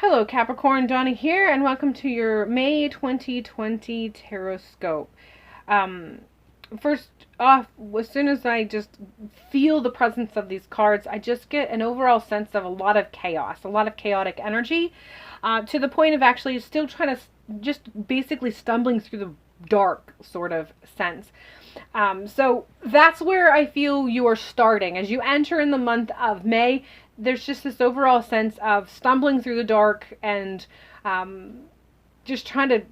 Hello Capricorn, Donna here, and welcome to your May 2020 Tarotscope. Um, First off, as soon as I just feel the presence of these cards, I just get an overall sense of a lot of chaos, a lot of chaotic energy, to the point of actually still trying to just basically stumbling through the dark sort of sense. So that's where I feel you are starting. As you enter in the month of May, there's just this overall sense of stumbling through the dark and just trying to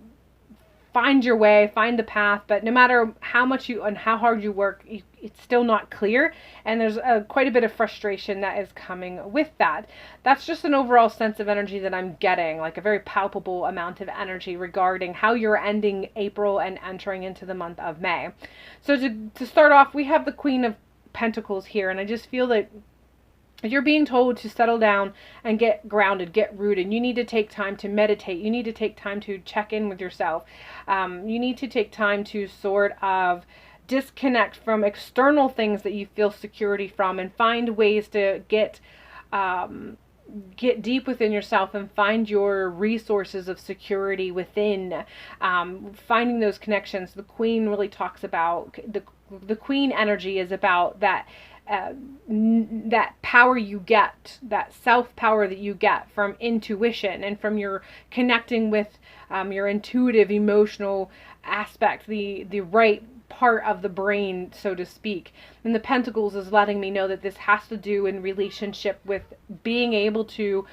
find your way, find the path. But no matter how much you and how hard you work, it's still not clear. And there's quite a bit of frustration that is coming with that. That's just an overall sense of energy that I'm getting, like a very palpable amount of energy regarding how you're ending April and entering into the month of May. So to start off, we have the Queen of Pentacles here, and I just feel that you're being told to settle down and get grounded, get rooted. You need to take time to meditate. You need to take time to check in with yourself. You need to take time to sort of disconnect from external things that you feel security from and find ways to get deep within yourself and find your resources of security within, finding those connections. The Queen really talks about the Queen energy is about that that power you get, that self power that you get from intuition and from your connecting with your intuitive emotional aspect, the right part of the brain, so to speak. And the Pentacles is letting me know that this has to do in relationship with being able to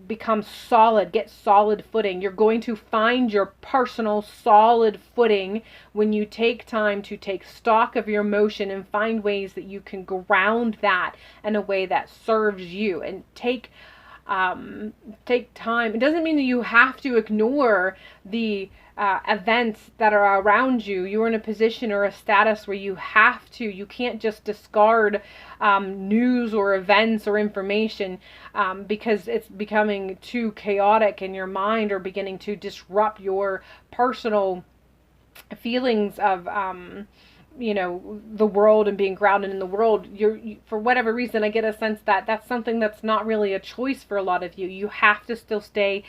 become solid, get solid footing. You're going to find your personal solid footing when you take time to take stock of your emotion and find ways that you can ground that in a way that serves you, and take time. It doesn't mean that you have to ignore the events that are around you. You're in a position or a status where you have to. You can't just discard news or events or information because it's becoming too chaotic in your mind or beginning to disrupt your personal feelings of the world and being grounded in the world. For whatever reason, I get a sense that that's something that's not really a choice for a lot of you. You have to still stay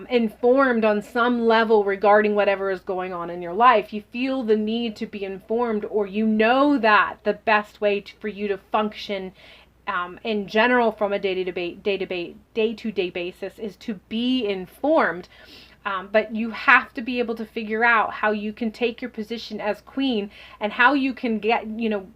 informed on some level regarding whatever is going on in your life. You feel the need to be informed, or you know that the best way for you to function in general from a day-to-day basis is to be informed. But you have to be able to figure out how you can take your position as queen and how you can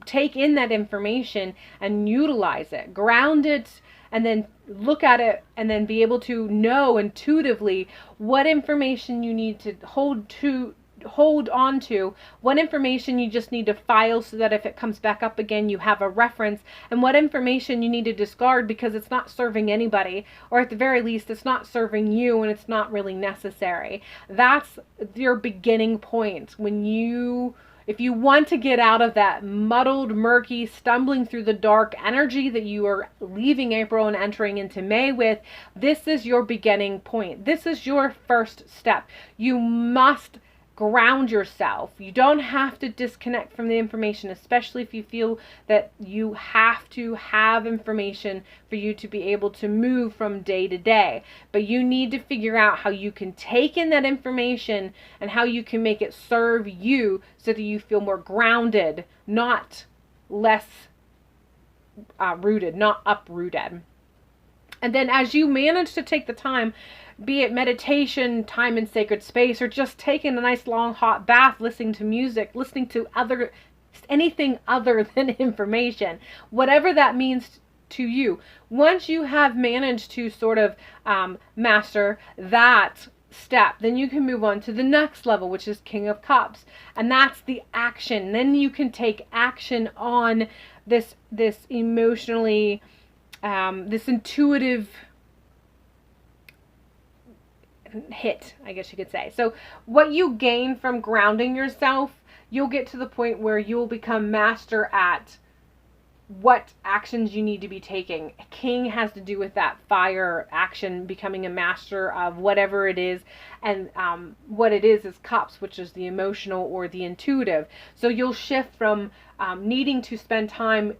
take in that information and utilize it, ground it, and then look at it, and then be able to know intuitively what information you need to hold on to, what information you just need to file so that if it comes back up again, you have a reference, and what information you need to discard because it's not serving anybody, or at the very least, it's not serving you and it's not really necessary. That's your beginning point. If you want to get out of that muddled, murky, stumbling through the dark energy that you are leaving April and entering into May with, this is your beginning point. This is your first step. You must ground yourself. You don't have to disconnect from the information, especially if you feel that you have to have information for you to be able to move from day to day. But you need to figure out how you can take in that information and how you can make it serve you so that you feel more grounded, not less rooted, not uprooted. And then as you manage to take the time, be it meditation, time in sacred space, or just taking a nice long hot bath, listening to music, listening to anything other than information, whatever that means to you. Once you have managed to sort of master that step, then you can move on to the next level, which is King of Cups, and that's the action. Then you can take action on this emotionally, this intuitive hit, I guess you could say. So what you gain from grounding yourself, you'll get to the point where you'll become master at what actions you need to be taking. King has to do with that fire action, becoming a master of whatever it is, and what it is cups, which is the emotional or the intuitive. So you'll shift from needing to spend time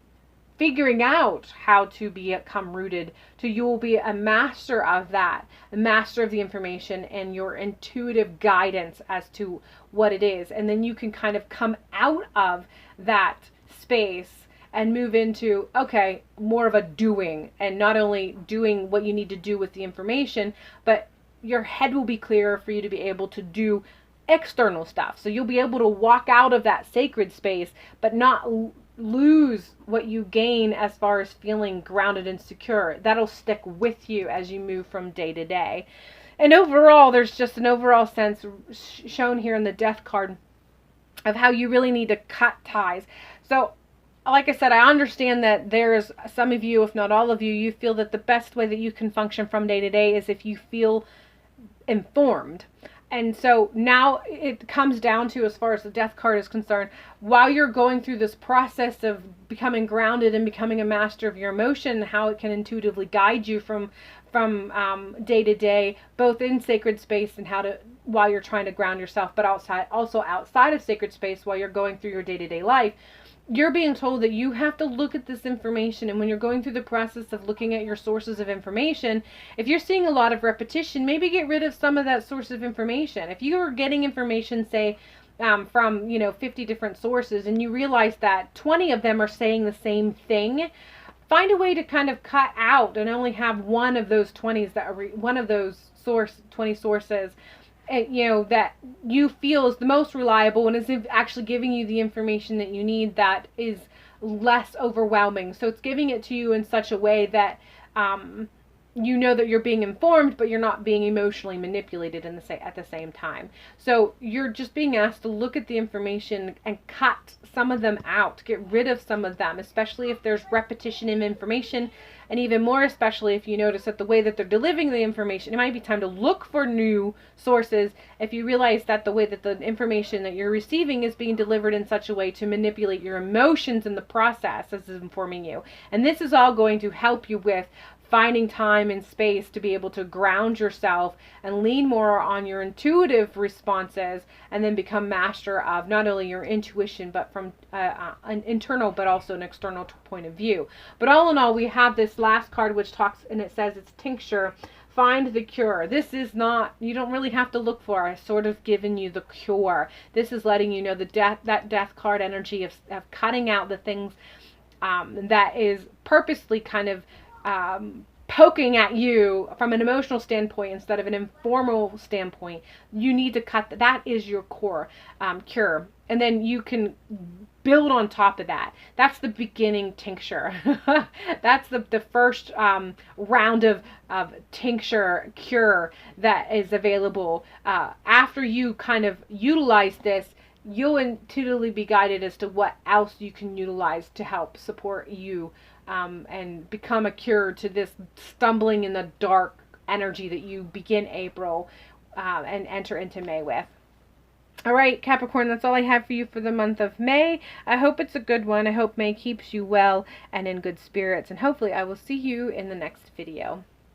figuring out how to become rooted, to you will be a master of that, a master of the information and your intuitive guidance as to what it is. And then you can kind of come out of that space and move into, okay, more of a doing, and not only doing what you need to do with the information, but your head will be clearer for you to be able to do external stuff. So you'll be able to walk out of that sacred space, but not lose what you gain as far as feeling grounded and secure. That'll stick with you as you move from day to day. And overall, there's just an overall sense shown here in the Death card of how you really need to cut ties. So like I said, I understand that there's some of you, if not all of you, you feel that the best way that you can function from day to day is if you feel informed. And so now it comes down to, as far as the Death card is concerned, while you're going through this process of becoming grounded and becoming a master of your emotion, how it can intuitively guide you from day to day, both in sacred space and how to, while you're trying to ground yourself, but also outside of sacred space while you're going through your day-to-day life. You're being told that you have to look at this information, and when you're going through the process of looking at your sources of information, if you're seeing a lot of repetition, maybe get rid of some of that source of information. If you are getting information, say, from 50 different sources, and you realize that 20 of them are saying the same thing, find a way to kind of cut out and only have one of those 20s that are one of those 20 sources that you feel is the most reliable and is actually giving you the information that you need that is less overwhelming. So it's giving it to you in such a way that you know that you're being informed, but you're not being emotionally manipulated at the same time. So you're just being asked to look at the information and cut some of them out, get rid of some of them, especially if there's repetition in information, and even more especially if you notice that the way that they're delivering the information, it might be time to look for new sources if you realize that the way that the information that you're receiving is being delivered in such a way to manipulate your emotions in the process as is informing you. And this is all going to help you with finding time and space to be able to ground yourself and lean more on your intuitive responses, and then become master of not only your intuition, but from an internal but also an external point of view. But all in all, we have this last card which talks, and it says it's tincture. Find the cure. This is not, you don't really have to look for. I've sort of given you the cure. This is letting you know that death card energy of cutting out the things that is purposely kind of poking at you from an emotional standpoint instead of an informal standpoint. You need to cut that is your core cure, and then you can build on top of that. That's the beginning tincture. That's the first round of tincture cure that is available. After you kind of utilize this, you'll intuitively be guided as to what else you can utilize to help support you and become a cure to this stumbling in the dark energy that you begin April and enter into May with. All right, Capricorn, that's all I have for you for the month of May. I hope it's a good one. I hope May keeps you well and in good spirits, and hopefully I will see you in the next video.